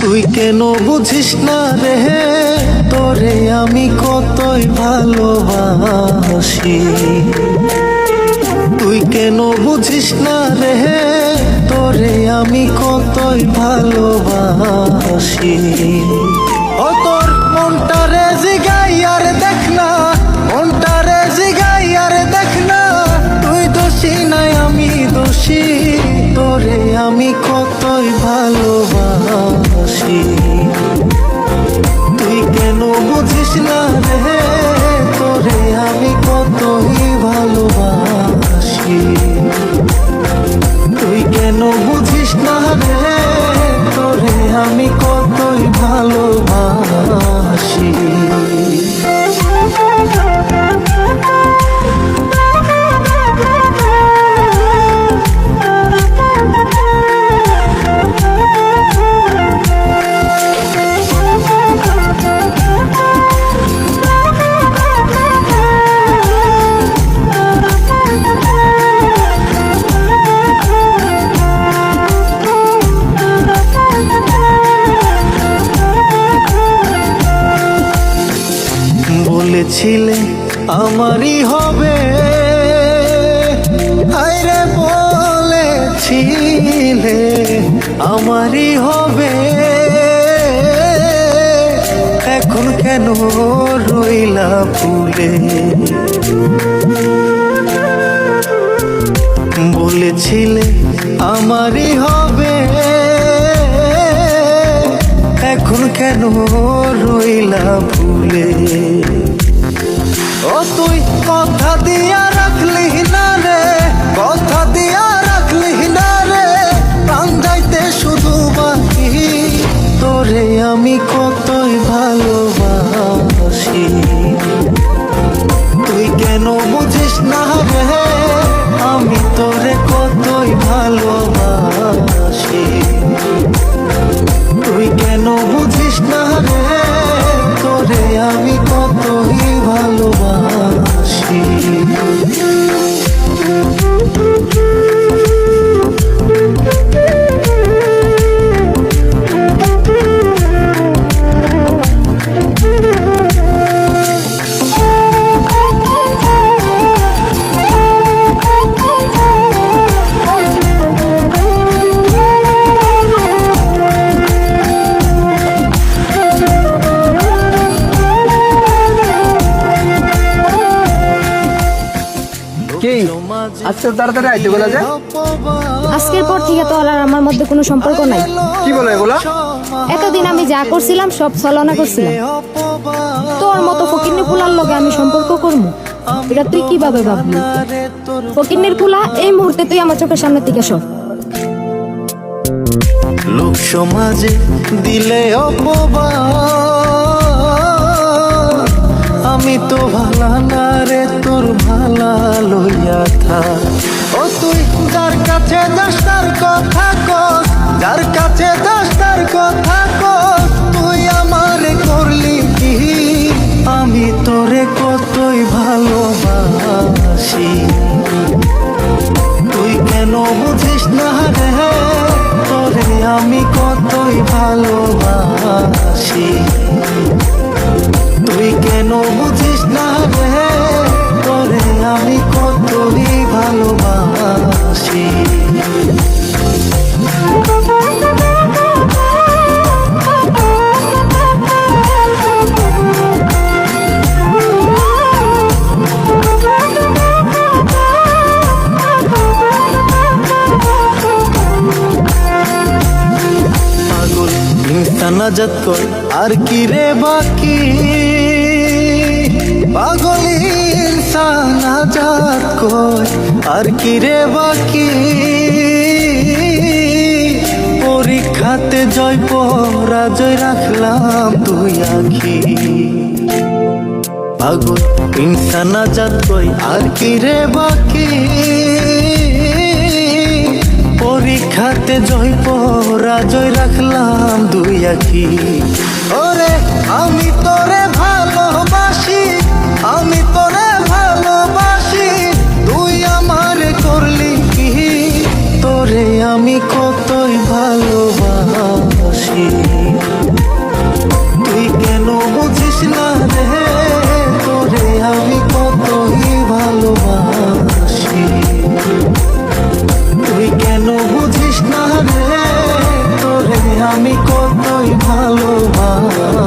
তুই কেন বুঝিস না রে, তোরে আমি কতই ভালোবাসি। তুই কেন বুঝিস না রে, তোরে আমি কতই ভালোবাসি। ও তোর মনটারে জিগাই আর দেখ না, মনটারে জিগাই আর দেখ না, তুই দোষী নাই আমি দোষী, তোরে আমি কতই ভালোবাসি। তুই কেন বুঝিস না রে, তোরে আমি কতই ভালোবাসি। তুই কেন বুঝিস না রে, তোরে আমি কতই ভালোবাসি। বলেছিলে আমারই হবে, আরে বলেছিলে আমারই হবে, এখন কেন রইলা ভুলে। বলেছিলে আমারই হবে, এখন কেন রইলা ভুলে। ও তুই কথা দিয়া রাখলি না রে, কথা দিয়া রাখলি না রে, প্রাণ যাইতে শুধু বাকি, তোরে আমি কতই ভালোবাসি। তুই কেন বুঝিস না রে, আমি তোরে কতই ভালোবাসি। তুই কেন বুঝিস না রে, তোরে আমি কতই ভালোবাসি। আজকে তাড়াতাড়ি আইতে বলা যায়। আজকের পর থেকে তো আর আমার মধ্যে কোনো সম্পর্ক নাই। কি বলো এগুলা? এতদিন আমি যা করছিলাম সব ছলনা করছিলাম। তোর মতো ফকিন্নি পুলার লগে আমি সম্পর্ক করবো, এটা তুই কিভাবে ভাবলি? ফকিন্নির পুলা, এই মুহূর্তে তুই আমার চোখের সামনে থেকে সর। লোক সমাজে দিলে অপবাদ, আমি তো ভালা না রে, তোর ভালা লইয়া থা। ও তুই যার কাছে যাস তার কথা কস, যার কাছে যাস তার কথা কস, তুই আমারে করলি কি? আমি তোরে কতই ভালোবাসি। তুই কেন বুঝিস না রে, তোরে আমি কতই ভালোবাসি। তুই কেন বুঝিস না রে, তোরে আমি কতই ভালোবাসি। পাগল ইনসান আজাদ কর আর কি রে বাকি, পাগল ইনসান আজাদ কর আর কি রে বাকি। পরীক্ষাতে জয় পরাজয় রাখলাম দুই আখি। পাগল ইনসান আজাদ কর আর কি রে বাকি, পরীক্ষাতে জয় পরাজয় রাখলাম দুই আখি। ওরে আমি তোরে ভালোবাসি, আমি তোরে ভালোবাসি, তুই আমার করলি কি? তোরে আমি কতই ভালোবাসি। তুই কেন বুঝিস না রে তোরে আমি কতই ভালোবাসি তুই কেন বুঝিস না রে তোরে আমি কতই ভালোবাসি